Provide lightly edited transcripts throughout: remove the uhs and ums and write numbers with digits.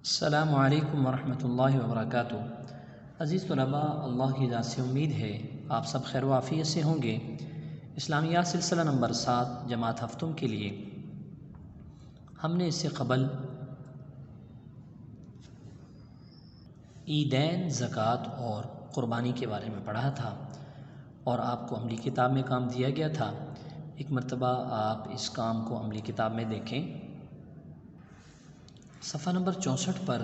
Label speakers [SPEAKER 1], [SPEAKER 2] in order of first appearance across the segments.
[SPEAKER 1] السلام علیکم ورحمۃ اللہ وبرکاتہ۔ عزیز طلباء، اللہ کی ذات سے امید ہے آپ سب خیر و عافیت سے ہوں گے۔ اسلامیات سلسلہ نمبر 7 جماعت ہفتم کے لیے ہم نے اس سے قبل عیدین، زکوٰۃ اور قربانی کے بارے میں پڑھا تھا اور آپ کو عملی کتاب میں کام دیا گیا تھا۔ ایک مرتبہ آپ اس کام کو عملی کتاب میں دیکھیں۔ صفحہ نمبر 64 پر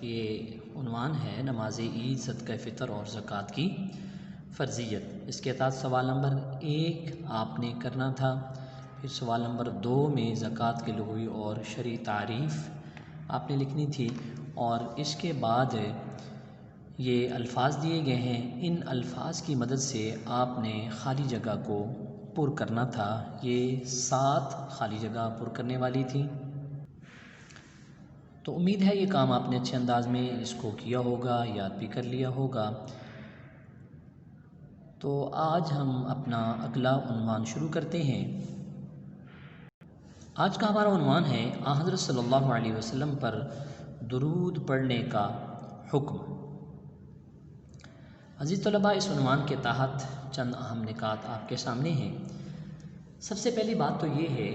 [SPEAKER 1] یہ عنوان ہے نماز عید، صدقہ فطر اور زکوٰۃ کی فرضیت۔ اس کے تحت سوال نمبر 1 آپ نے کرنا تھا، پھر سوال نمبر 2 میں زکوٰۃ کے لغوی اور شرعی تعریف آپ نے لکھنی تھی، اور اس کے بعد یہ الفاظ دیے گئے ہیں، ان الفاظ کی مدد سے آپ نے خالی جگہ کو پر کرنا تھا۔ یہ 7 خالی جگہ پر کرنے والی تھی۔ تو امید ہے یہ کام آپ نے اچھے انداز میں اس کو کیا ہوگا، یاد بھی کر لیا ہوگا۔ تو آج ہم اپنا اگلا عنوان شروع کرتے ہیں۔ آج کا ہمارا عنوان ہے حضرت صلی اللہ علیہ وسلم پر درود پڑھنے کا حکم۔ عزیز طلباء، اس عنوان کے تحت چند اہم نکات آپ کے سامنے ہیں۔ سب سے پہلی بات تو یہ ہے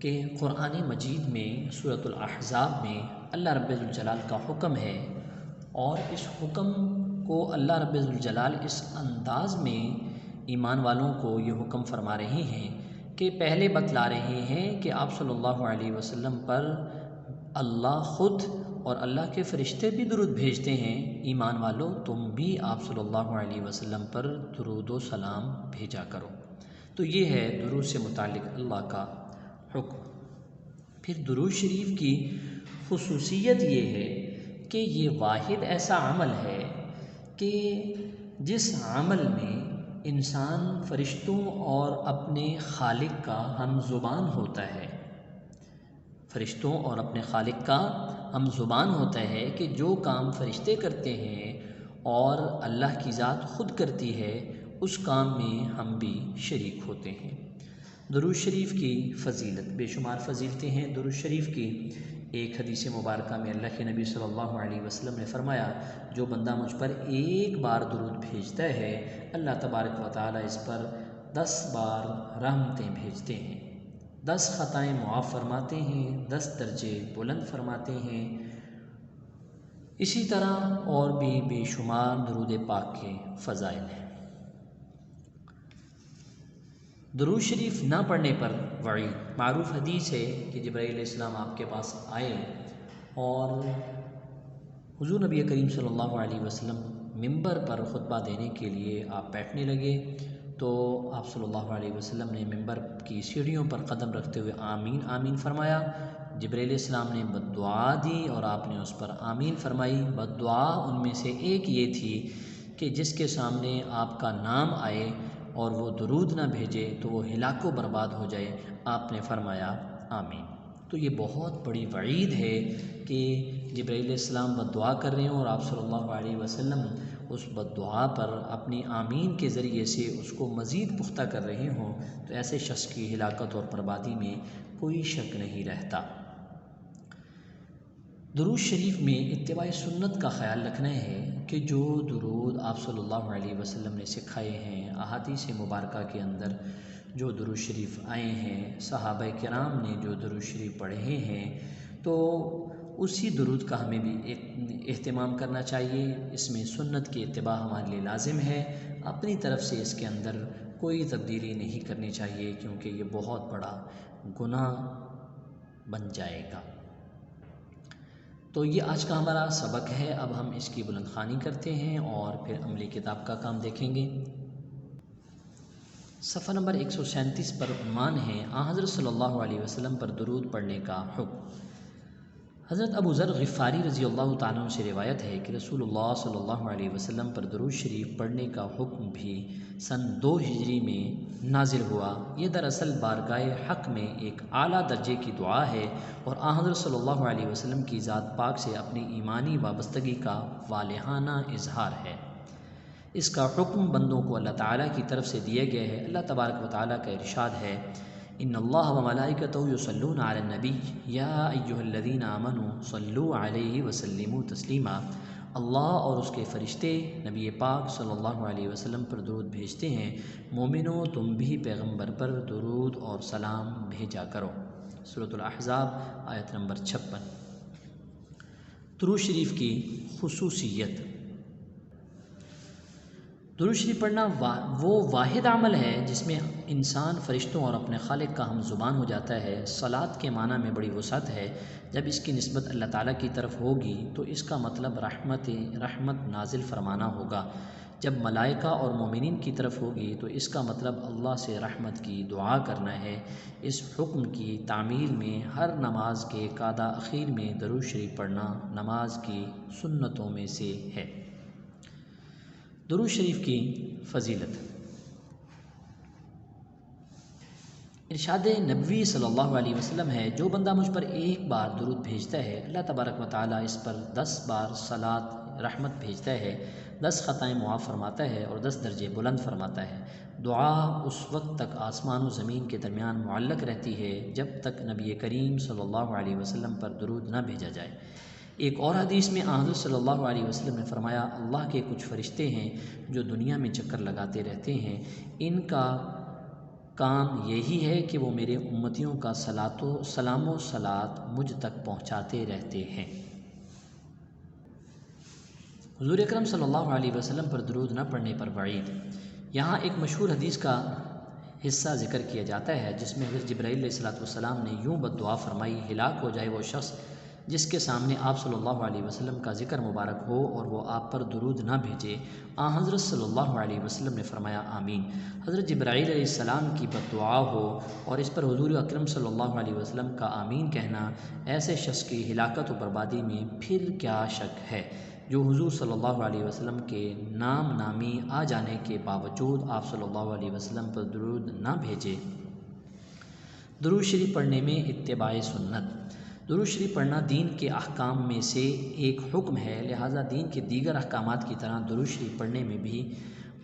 [SPEAKER 1] کہ قرآن مجید میں سورۃ الاحزاب میں اللہ رب الجلال کا حکم ہے، اور اس حکم کو اللہ رب الجلال اس انداز میں ایمان والوں کو یہ حکم فرما رہے ہیں کہ پہلے بتلا رہے ہیں کہ آپ صلی اللہ علیہ وسلم پر اللہ خود اور اللہ کے فرشتے بھی درود بھیجتے ہیں۔ ایمان والوں، تم بھی آپ صلی اللہ علیہ وسلم پر درود و سلام بھیجا کرو۔ تو یہ ہے درود سے متعلق اللہ کا حکم۔ پھر درود شریف کی خصوصیت یہ ہے کہ یہ واحد ایسا عمل ہے کہ جس عمل میں انسان فرشتوں اور اپنے خالق کا ہم زبان ہوتا ہے، فرشتوں اور اپنے خالق کا ہم زبان ہوتا ہے کہ جو کام فرشتے کرتے ہیں اور اللہ کی ذات خود کرتی ہے، اس کام میں ہم بھی شریک ہوتے ہیں۔ درود شریف کی فضیلت، بے شمار فضیلتیں ہیں درود شریف کی۔ ایک حدیث مبارکہ میں اللہ کے نبی صلی اللہ علیہ وسلم نے فرمایا، جو بندہ مجھ پر ایک بار درود بھیجتا ہے، اللہ تبارک و تعالی اس پر 10 بار رحمتیں بھیجتے ہیں، 10 خطائیں معاف فرماتے ہیں، 10 درجے بلند فرماتے ہیں۔ اسی طرح اور بھی بے شمار درود پاک کے فضائل ہیں۔ درود شریف نہ پڑھنے پر وعید۔ معروف حدیث ہے کہ جبرائیل علیہ السلام آپ کے پاس آئے اور حضور نبی کریم صلی اللہ علیہ وسلم ممبر پر خطبہ دینے کے لیے آپ بیٹھنے لگے، تو آپ صلی اللہ علیہ وسلم نے ممبر کی سیڑھیوں پر قدم رکھتے ہوئے آمین آمین فرمایا۔ جبرائیل علیہ السلام نے بد دعا دی اور آپ نے اس پر آمین فرمائی۔ بد دعا ان میں سے ایک یہ تھی کہ جس کے سامنے آپ کا نام آئے اور وہ درود نہ بھیجے تو وہ ہلاک و برباد ہو جائے۔ آپ نے فرمایا آمین۔ تو یہ بہت بڑی وعید ہے کہ جبرائیل علیہ السلام بد دعا کر رہے ہوں اور آپ صلی اللہ علیہ وسلم اس بد دعا پر اپنی آمین کے ذریعے سے اس کو مزید پختہ کر رہے ہوں، تو ایسے شخص کی ہلاکت اور بربادی میں کوئی شک نہیں رہتا۔ درود شریف میں اتباع سنت کا خیال رکھنا ہے کہ جو درود آپ صلی اللہ علیہ وسلم نے سکھائے ہیں، احادیث مبارکہ کے اندر جو درود شریف آئے ہیں، صحابہ کرام نے جو درود شریف پڑھے ہیں، تو اسی درود کا ہمیں بھی اہتمام کرنا چاہیے۔ اس میں سنت کی اتباع ہمارے لیے لازم ہے۔ اپنی طرف سے اس کے اندر کوئی تبدیلی نہیں کرنی چاہیے، کیونکہ یہ بہت بڑا گناہ بن جائے گا۔ تو یہ آج کا ہمارا سبق ہے۔ اب ہم اس کی بلند خوانی کرتے ہیں اور پھر عملی کتاب کا کام دیکھیں گے۔ صفحہ نمبر 137 پر عنوان ہے حضرت صلی اللہ علیہ وسلم پر درود پڑھنے کا حکم۔ حضرت ابو ذر غفاری رضی اللہ تعالیٰ عنہ سے روایت ہے کہ رسول اللہ صلی اللہ علیہ وسلم پر درود شریف پڑھنے کا حکم بھی سن 2 ہجری میں نازل ہوا۔ یہ دراصل بارگاہ حق میں ایک اعلیٰ درجے کی دعا ہے اور حضرت صلی اللہ علیہ وسلم کی ذات پاک سے اپنی ایمانی وابستگی کا والہانہ اظہار ہے۔ اس کا حکم بندوں کو اللہ تعالیٰ کی طرف سے دیا گیا ہے۔ اللہ تبارک و تعالیٰ کا ارشاد ہے، ان اللہ و ملائکتہ یصلون علی النبی یا ایھا الذین آمنوا صلوا علیہ وسلموا تسلیما، اللہ اور اس کے فرشتے نبی پاک صلی اللہ علیہ وسلم پر درود بھیجتے ہیں، مومنو تم بھی پیغمبر پر درود اور سلام بھیجا کرو۔ سورۃ الاحزاب آیت نمبر 56۔ درود شریف کی خصوصیت۔ درود شریف پڑھنا وہ واحد عمل ہے جس میں انسان فرشتوں اور اپنے خالق کا ہم زبان ہو جاتا ہے۔ صلاۃ کے معنی میں بڑی وسعت ہے۔ جب اس کی نسبت اللہ تعالیٰ کی طرف ہوگی تو اس کا مطلب رحمت نازل فرمانا ہوگا۔ جب ملائکہ اور مومنین کی طرف ہوگی تو اس کا مطلب اللہ سے رحمت کی دعا کرنا ہے۔ اس حکم کی تعمیل میں ہر نماز کے قادہ اخیر میں درود شریف پڑھنا نماز کی سنتوں میں سے ہے۔ درود شریف کی فضیلت۔ ارشاد نبوی صلی اللہ علیہ وسلم ہے، جو بندہ مجھ پر ایک بار درود بھیجتا ہے اللہ تبارک و تعالیٰ اس پر 10 بار صلاۃ رحمت بھیجتا ہے، 10 خطائیں معاف فرماتا ہے اور 10 درجے بلند فرماتا ہے۔ دعا اس وقت تک آسمان و زمین کے درمیان معلق رہتی ہے جب تک نبی کریم صلی اللہ علیہ وسلم پر درود نہ بھیجا جائے۔ ایک اور حدیث میں حضرت صلی اللہ علیہ وسلم نے فرمایا، اللہ کے کچھ فرشتے ہیں جو دنیا میں چکر لگاتے رہتے ہیں، ان کا کام یہی ہے کہ وہ میرے امتیوں کا سلام و صلات مجھ تک پہنچاتے رہتے ہیں۔ حضور اکرم صلی اللہ علیہ وسلم پر درود نہ پڑھنے پر وعید۔ یہاں ایک مشہور حدیث کا حصہ ذکر کیا جاتا ہے جس میں حضرت جبرائیل علیہ السلام نے یوں بد دعا فرمائی، ہلاک ہو جائے وہ شخص جس کے سامنے آپ صلی اللہ علیہ وسلم کا ذکر مبارک ہو اور وہ آپ پر درود نہ بھیجے۔ حضرت صلی اللہ علیہ وسلم نے فرمایا آمین۔ حضرت جبرائیل علیہ السلام کی بد دعا ہو اور اس پر حضور اکرم صلی اللہ علیہ وسلم کا آمین کہنا، ایسے شخص کی ہلاکت و بربادی میں پھر کیا شک ہے جو حضور صلی اللہ علیہ وسلم کے نام نامی آ جانے کے باوجود آپ صلی اللہ علیہ وسلم پر درود نہ بھیجے۔ درود شریف پڑھنے میں اتباع سنت۔ درود شریف پڑھنا دین کے احکام میں سے ایک حکم ہے، لہٰذا دین کے دیگر احکامات کی طرح درود شریف پڑھنے میں بھی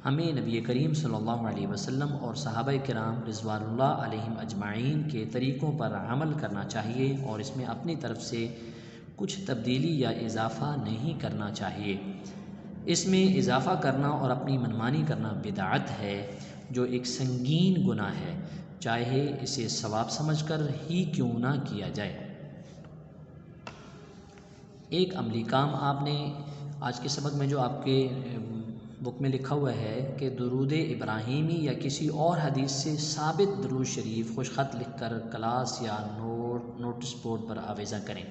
[SPEAKER 1] ہمیں نبی کریم صلی اللہ علیہ وسلم اور صحابہ کرام رضوان اللہ علیہم اجمعین کے طریقوں پر عمل کرنا چاہیے اور اس میں اپنی طرف سے کچھ تبدیلی یا اضافہ نہیں کرنا چاہیے۔ اس میں اضافہ کرنا اور اپنی منمانی کرنا بدعت ہے جو ایک سنگین گناہ ہے، چاہے اسے ثواب سمجھ کر ہی کیوں نہ کیا جائے۔ ایک عملی کام آپ نے آج کے سبق میں جو آپ کے بک میں لکھا ہوا ہے کہ درود ابراہیمی یا کسی اور حدیث سے ثابت درود شریف خوش خط لکھ کر کلاس یا نوٹس بورڈ پر آویزاں کریں۔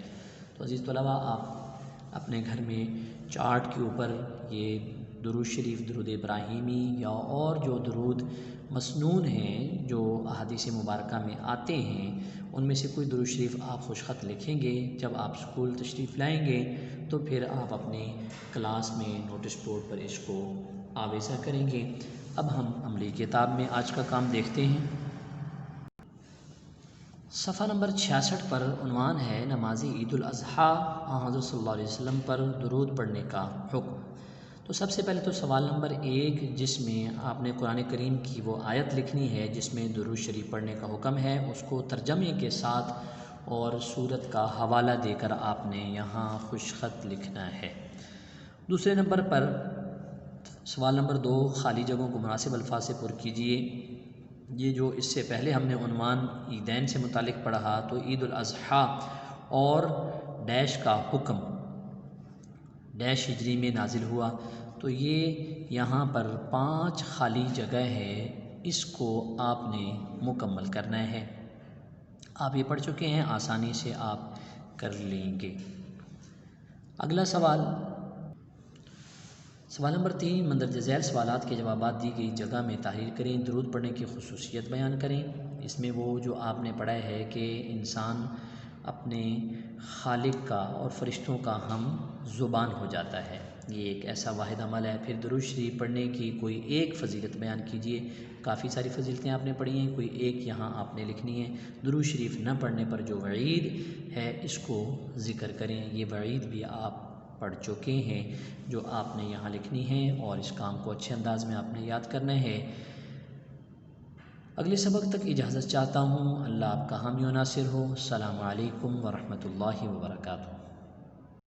[SPEAKER 1] تو عزیز طلباء، آپ اپنے گھر میں چارٹ کے اوپر یہ درود شریف، درود ابراہیمی یا اور جو درود مسنون ہیں جو احادیث مبارکہ میں آتے ہیں ان میں سے کوئی درود شریف آپ خوش خط لکھیں گے۔ جب آپ اسکول تشریف لائیں گے تو پھر آپ اپنے کلاس میں نوٹس بورڈ پر اس کو آویزاں کریں گے۔ اب ہم عملی کتاب میں آج کا کام دیکھتے ہیں۔ صفحہ نمبر 66 پر عنوان ہے نماز عید الاضحیٰ حضرت صلی اللہ علیہ وسلم پر درود پڑھنے کا حکم۔ تو سب سے پہلے تو سوال نمبر 1 جس میں آپ نے قرآن کریم کی وہ آیت لکھنی ہے جس میں درود شریف پڑھنے کا حکم ہے، اس کو ترجمے کے ساتھ اور سورت کا حوالہ دے کر آپ نے یہاں خوش خط لکھنا ہے۔ دوسرے نمبر پر سوال نمبر 2 خالی جگہوں کو مناسب الفاظ سے پر کیجیے۔ یہ جو اس سے پہلے ہم نے عنوان عیدین سے متعلق پڑھا تو عید الاضحیٰ اور ڈیش کا حکم ڈیش ہجری میں نازل ہوا، تو یہ یہاں پر 5 خالی جگہ ہے، اس کو آپ نے مکمل کرنا ہے۔ آپ یہ پڑھ چکے ہیں، آسانی سے آپ کر لیں گے۔ اگلا سوال نمبر 3 مندرجہ ذیل سوالات کے جوابات دی گئی جگہ میں تحریر کریں۔ درود پڑھنے کی خصوصیت بیان کریں۔ اس میں وہ جو آپ نے پڑھا ہے کہ انسان اپنے خالق کا اور فرشتوں کا ہم زبان ہو جاتا ہے، یہ ایک ایسا واحد عمل ہے۔ پھر درود شریف پڑھنے کی کوئی ایک فضیلت بیان کیجیے۔ کافی ساری فضیلتیں آپ نے پڑھی ہیں، کوئی ایک یہاں آپ نے لکھنی ہے۔ درود شریف نہ پڑھنے پر جو وعید ہے اس کو ذکر کریں، یہ وعید بھی آپ پڑھ چکے ہیں جو آپ نے یہاں لکھنی ہے اور اس کام کو اچھے انداز میں آپ نے یاد کرنا ہے۔ اگلے سبق تک اجازت چاہتا ہوں، اللہ آپ کا حامی و ناصر ہو۔ السلام علیکم ورحمۃ اللہ وبرکاتہ۔